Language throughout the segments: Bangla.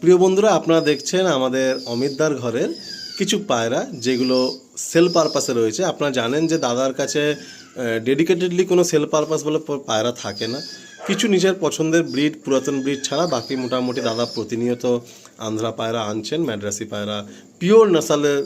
প্রিয় বন্ধুরা, আপনারা দেখছেন আমাদের অমিতদার ঘরের কিছু পায়রা যেগুলো সেল পারপাসে রয়েছে। আপনারা জানেন যে দাদার কাছে ডেডিকেটেডলি কোনো সেল পারপাস বলে পায়রা থাকে না। কিছু নিজের পছন্দের ব্রিড, পুরাতন ব্রিড ছাড়া বাকি মোটামুটি দাদা প্রতিনিয়ত আন্ধ্রা পায়রা আনছেন, ম্যাড্রাসি পায়রা, পিওর নাসালের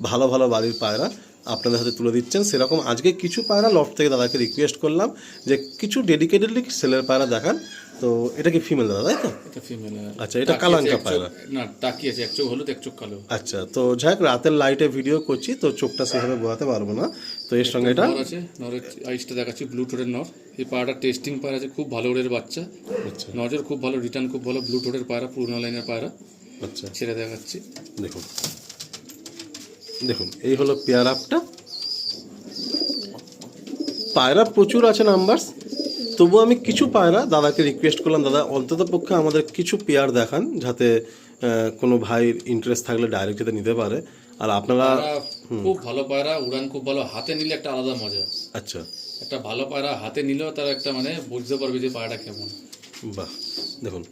ভালো ভালো বাড়ির পায়রা আপনাদের হাতে তুলে দিচ্ছেন। সেরকম আজকে কিছু পায়রা লফট থেকে দাদাকে রিকোয়েস্ট করলাম যে কিছু ডেডিকেটেডলি সেলের পায়রা দেখান। তো এটা কি ফিমেল দাদা, তাই তো? এটা ফিমেল। আচ্ছা, এটা কালাঙ্কা পায়রা না, টাকি আছে, এক চোখ হলুদ এক চোখ কালো। আচ্ছা, তো যাই হোক, রাতের লাইটে ভিডিও করছি তো চোখটা সেভাবে বোঝাতে পারবো না। তো এর সঙ্গে এটা নর আছে, নরের আইসটা দেখাচ্ছি, ব্লু টোটের নর। এই পায়রাটা টেস্টিং পায়রা আছে, খুব ভালো ওরের বাচ্চা। আচ্ছা নজর খুব ভালো, রিটার্ন খুব ভালো, ব্লু টোটের পায়রা, পুরোনো লাইনের পায়রা। আচ্ছা, ছেড়ে দেখাচ্ছি, দেখুন দেখুন, এই হলো পেয়ার আপটা। পায়রা প্রচুর আছে নাম্বারস, তবু আমি কিছু পায়রা দাদাকে রিকোয়েস্ট করলাম, দাদা অন্তত পক্ষে আমাদের কিছু পেয়ার দেখান, যাতে কোনো ভাইয়ের ইন্টারেস্ট থাকলে ডাইরেক্ট যাতে নিতে পারে। আর আপনারা খুব ভালো পায়রা, উড়ান খুব ভালো, হাতে নিলে একটা আলাদা মজা। আচ্ছা, একটা ভালো পায়রা হাতে নিলেও তার একটা মানে বুঝতে পারবে যে পায়রাটা কেমন। বাহ, দেখুন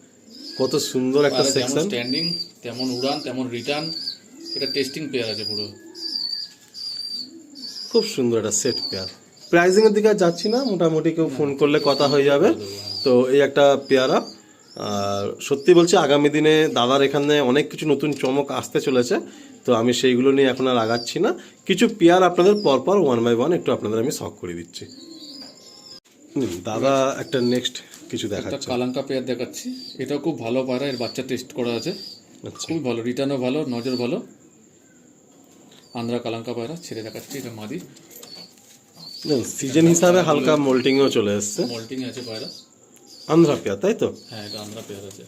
কত সুন্দর একটা সেকশন। স্ট্যান্ডিং তেমন উড়ান তেমন রিটার্ন, এটা টেস্টিং পেয়ার আছে পুরো। খুব সুন্দর একটা সেট পেয়ার। প্রাইজিং এর দিকে আর যাচ্ছি না, মোটামুটি কেউ ফোন করলে কথা হয়ে যাবে। তো এই একটা পেয়ার আপ। আর সত্যি বলছি, আগামী দিনে দাদার এখানে অনেক কিছু নতুন চমক আসতে চলেছে, তো আমি সেইগুলো নিয়ে এখন আর আগাচ্ছি না। কিছু পেয়ার আপনাদের পরপর ওয়ান বাই ওয়ান একটু আপনাদের আমি শখ করে দিচ্ছি। দাদা একটা নেক্সট কিছু দেখাচ্ছে, কালাঙ্কা পেয়ার দেখাচ্ছি। এটাও খুব ভালো পায়রা, এর বাচ্চা টেস্ট করা আছে, আচ্ছা খুব ভালো, রিটার্নও ভালো, নজর ভালো। আন্ধ্রা কালাঙ্কা পায়রা ছেড়ে দেখাচ্ছি, এটা মাদি। সিজন হিসাবে হালকা মোল্টিংও চলে এসছে। মল্টিং আছে পায়রা, আন্ধ্রা পেয়ার, তাই তো? হ্যাঁ এটা আন্ধ্রা পেয়ার আছে।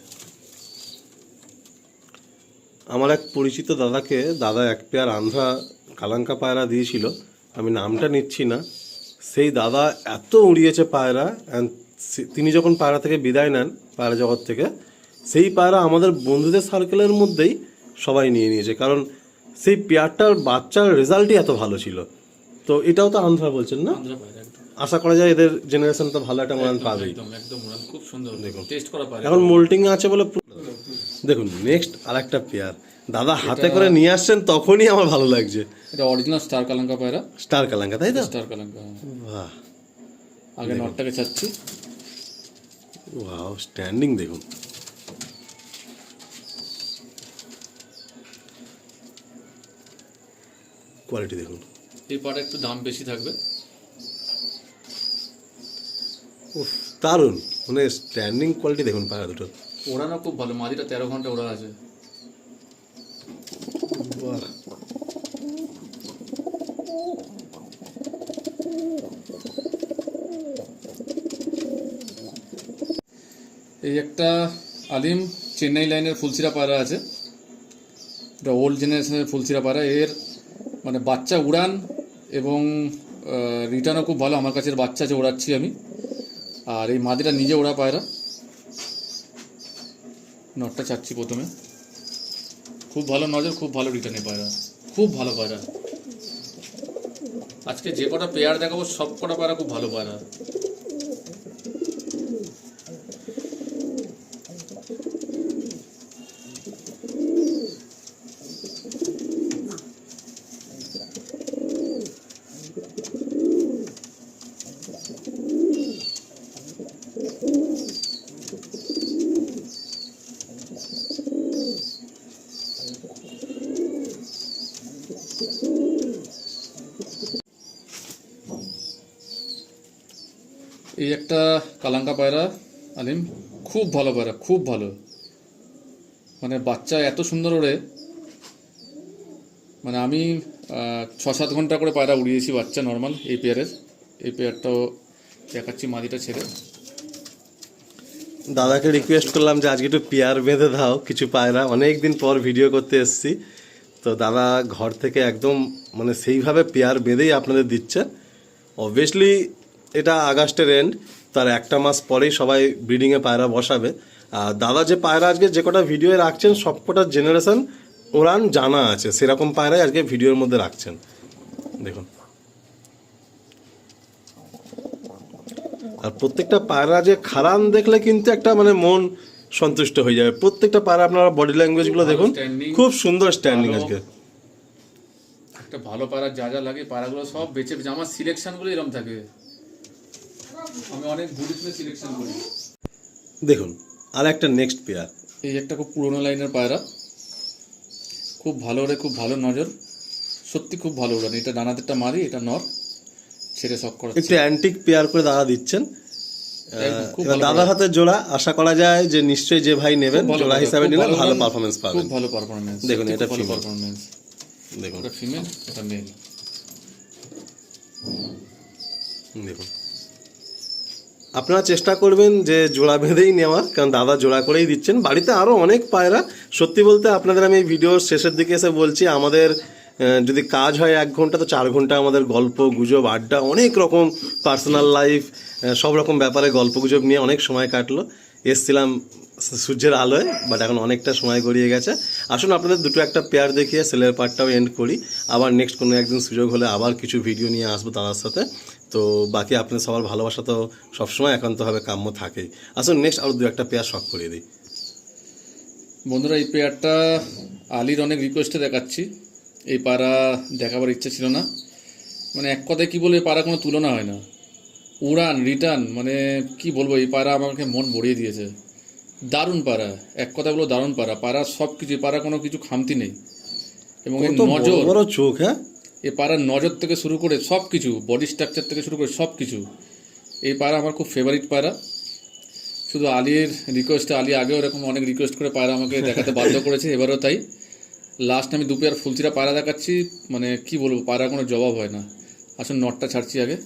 আমার এক পরিচিত দাদাকে দাদা এক পেয়ার আন্ধ্রা কালাঙ্কা পায়রা দিয়েছিল, আমি নামটা নিচ্ছি না। সেই দাদা এত উড়িয়েছে পায়রা, অ্যান্ড তিনি যখন পায়রা থেকে বিদায় নেন, পায়রা জগৎ থেকে, সেই পায়রা আমাদের বন্ধুদের সার্কেলের মধ্যেই সবাই নিয়ে নিয়েছে, কারণ সেই পেয়ারটার বাচ্চার রেজাল্টই এত ভালো ছিল। তো এটাও তো আন্ধ্রা বলছেন না? আন্ধ্রা পায়রা একদম, আশা করা যায় এদের জেনারেশন তো ভালো একটা মান পাবে। একদম একদম উড়ান খুব সুন্দর, দেখুন টেস্ট করা পায়রা। এখন মোল্টিং আছে বলে দেখুন। নেক্সট আর একটা পেয়ার দাদা হাতে করে নিয়ে আসছেন, তখনই আমার ভালো লাগছে। এটা অরিজিনাল স্টার কালাঙ্কা পায়রা, স্টার কালাঙ্কা, তাই তো? স্টার কালাঙ্কা। বাহ, আগে নটটাকে চাচ্ছি, ওয়াও, স্ট্যান্ডিং দেখুন। কোয়ালিটি দেখুন। এই পাটা একটু দাম বেশি থাকবে। উফ, দারুণ, মানে স্ট্যান্ডিং কোয়ালিটি দেখুন পায়রা দুটো। ওড়ানো খুব ভালো, মাঝিটা 13 ঘন্টা ওড়া আছে। বাহ, এই একটা আলিম চেন্নাই লাইনের ফুলসিরা পায়রা আছে, এটা ওল্ড জেনারেশনের ফুলসিরা পায়রা। এর মানে বাচ্চা উড়ান এবং রিটার্নও খুব ভালো। আমার কাছে বাচ্চা আছে, ওড়াচ্ছি আমি। আর এই মাদিটা নিজে ওড়া পায়রা। নটটা চাচ্ছি প্রথমে, খুব ভালো নজর, খুব ভালো রিটার্নে পায়রা, খুব ভালো পায়রা। আজকে যে কটা পেয়ার দেখাবো সব কটা পায়রা খুব ভালো পায়রা। এই একটা কালাঙ্কা পায়রা আলিম, খুব ভালো পায়রা, খুব ভালো। মানে বাচ্চা এত সুন্দর ওড়ে, মানে আমি 6-7 ঘন্টা করে পায়রা উড়িয়েছি বাচ্চা নর্মাল এই পেয়ারের। এই পেয়ারটাও দেখাচ্ছি, মাদিটা ছেড়ে। দাদাকে রিকোয়েস্ট করলাম যে আজকে একটু পেয়ার বেঁধে দাও কিছু পায়রা, অনেক দিন পর ভিডিও করতে এসেছি। তো দাদা ঘর থেকে একদম মানে সেইভাবে পেয়ার বেঁধেই আপনাদের দিচ্ছে। অবভিয়াসলি এটা আগস্টের এন্ড, তার একটা মাস পরেই সবাই ব্রিডিংয়ে পায়রা বসাবে। আর দাদা যে পায়রা আজকে যে কটা ভিডিওয়ে রাখছেন সব কটা জেনারেশন ওরান জানা আছে, সেরকম পায়রাই আজকে ভিডিওর মধ্যে রাখছেন। দেখুন, আর প্রত্যেকটা পায়রা যে খারান দেখলে কিন্তু একটা মানে মন সন্তুষ্ট হয়ে যাবে। প্রত্যেকটা পায়রা আপনারা বডি ল্যাঙ্গুয়েজগুলো দেখুন, standing, খুব সুন্দর স্ট্যান্ডিং ভালো। আজকে। একটা ভালো পায়রা যা যা লাগে পায়রাগুলো সব বেছে বেছে, আমার সিলেকশনগুলো এরকম থাকে, আমি অনেক বুড়ি সিলেকশন করি। দেখুন আর একটা নেক্সট পেয়ার, এই একটা খুব পুরোনো লাইনের পায়রা, খুব ভালো ওরে, খুব ভালো নজর, সত্যি খুব ভালো উড়ান। এটা ডানাতেরটা মারি, এটা নর, ছেড়ে শখ করা। একটু অ্যান্টিক পেয়ার করে দাদা দিচ্ছেন। খুব এবার ভালো দাদার হাতে জোড়া, আশা করা যায় যে নিশ্চয়ই যে ভাই নেবেন খুব ভালো জোড়া পায়রা, হিসাবে খুব নিলে ভালো ভালো উড়ান, পারফরমেন্স পাবেন। খুব ভালো পারফরমেন্স। দেখুন, এটা ভালো female। পারফরমেন্স। দেখুন এটা ফিমেল, এটা মেল। দেখুন আপনারা চেষ্টা করবেন যে জোড়া বেঁধেই নেওয়ার, কারণ দাদা জোড়া করেই দিচ্ছেন। বাড়িতে আরও অনেক পায়রা, সত্যি বলতে আপনাদের আমি ভিডিওর শেষের দিকে এসে বলছি, আমাদের যদি কাজ হয় 1 ঘন্টা, তো 4 ঘন্টা আমাদের গল্প গুজব আড্ডা, অনেক রকম পার্সোনাল লাইফ, সব রকম ব্যাপারে গল্প গুজব নিয়ে অনেক সময় কাটলো। এসছিলাম সূর্যের আলোয়, বাট এখন অনেকটা সময় গড়িয়ে গেছে। আসুন আপনাদের দুটো একটা পেয়ার দেখিয়ে সেলের পার্টটাও এন্ড করি। আবার নেক্সট কোনো একদিন সুযোগ হলে আবার কিছু ভিডিও নিয়ে আসবো দাদার সাথে। তো বাকি আপনাদের সবার ভালোবাসা তো সবসময় একান্তভাবে কাম্য থাকেই। আসুন নেক্সট আরও দু একটা পেয়ার শখ করিয়ে দিই। বন্ধুরা, এই পেয়ারটা আলির অনেক রিকোয়েস্টে দেখাচ্ছি। এই পায়রা দেখাবার ইচ্ছে ছিল না, মানে এক কথায় কি বলে, এই পায়রা কোনো তুলনা হয় না। উড়ান, রিটার্ন, মানে কি বলবো, এই পায়রা আমাকে মন ভরিয়ে দিয়েছে। দারুণ পায়রা, এক কথা বলো দারুণ পায়রা। পায়রা সব কিছু, পায়রা কোনো কিছু খামতি নেই। এবং এই কত বড় নজর, বড় চোখ, হ্যাঁ, এই পায়রার নজর থেকে শুরু করে সব কিছু, বডি স্ট্রাকচার থেকে শুরু করে সব কিছু, এই পায়রা আমার খুব ফেভারিট পায়রা। শুধু আলির রিকোয়েস্টে, আলি আগেও এরকম অনেক রিকোয়েস্ট করে পায়রা আমাকে দেখাতে বাধ্য করেছে, এবারও তাই। লাস্ট আমি 2 পেয়ার ফুলচিরা পায়রা দেখাচ্ছি, মানে কি বলবো, পায়রা কোনো জবাব হয় না। আসুন নটটা ছাড়ছি আগে।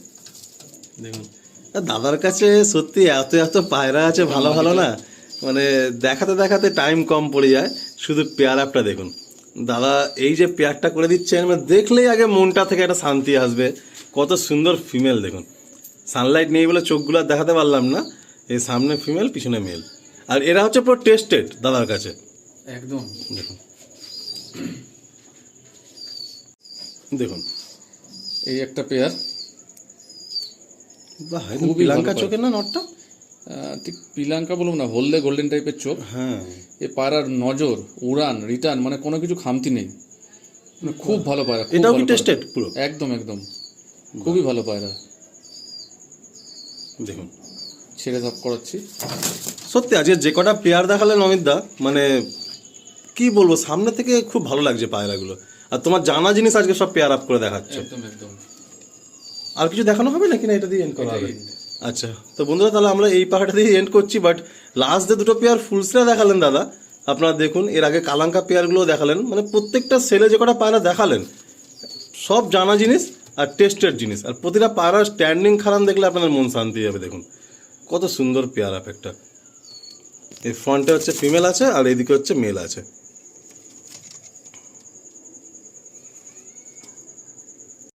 দেখুন দাদার কাছে সত্যি এত এত পায়রা আছে ভালো ভালো না, মানে দেখাতে দেখাতে টাইম কম পড়ে যায়। শুধু পেয়ার আপটা দেখুন, দাদা এই যে পেয়ারটা করে দিচ্ছেন, মানে দেখলেই আগে মনটা থেকে একটা শান্তি আসবে। কত সুন্দর ফিমেল দেখুন, সানলাইট নেই বলে চোখগুলো আর দেখাতে পারলাম না। এই সামনে ফিমেল, পিছনে মেল, আর এরা হচ্ছে পুরো টেস্টেড দাদার কাছে। একদম দেখুন দেখুন এই একটা পেয়ার, বাহ, খুবই পিলাঙ্কা ভালো চোখের না নটটা? ঠিক পিলাঙ্কা বলবো না, হলদে গোল্ডেন টাইপের চোখ। হ্যাঁ, এই পায়রার নজর, উড়ান, রিটার্ন, মানে কোনো কিছু খামতি নেই। মানে খুব ভালো পায়রা, খুব এটাও কি ভালো পায়রা। টেস্টেড পুরো? একদম একদম, খুবই ভালো পায়রা। দেখুন ছেড়ে সাফ করাচ্ছি। সত্যি আজকে যে কটা পেয়ার দেখালেন অমিতদা, মানে কি বলবো, সামনে থেকে খুব ভালো লাগছে পায়রাগুলো। আর তোমার জানা জিনিস আজকে সব পেয়ার আপ করে দেখাচ্ছে। একদম একদম। আর কিছু দেখানো হবে নাকি, না এটা দিয়ে এন্ড করা হবে? এটাই end। আচ্ছা, তো বন্ধুরা তাহলে আমরা এই পাহাড়টা দিয়ে এন্ড করছি। বাট লাস্ট যে দুটো পেয়ার ফুলসরা দেখালেন দাদা, আপনারা দেখুন, এর আগে কালাঙ্কা পেয়ারগুলো দেখালেন, মানে প্রত্যেকটা সেলে যে কটা পায়রা দেখালেন সব জানা জিনিস আর টেস্টেড জিনিস। আর প্রতিটা পায়রার স্ট্যান্ডিং খারান দেখলে আপনার মন শান্তি হবে। দেখুন কত সুন্দর পেয়ার আপ একটা। এই ফ্রন্টে হচ্ছে ফিমেল আছে, আর এইদিকে হচ্ছে মেল আছে।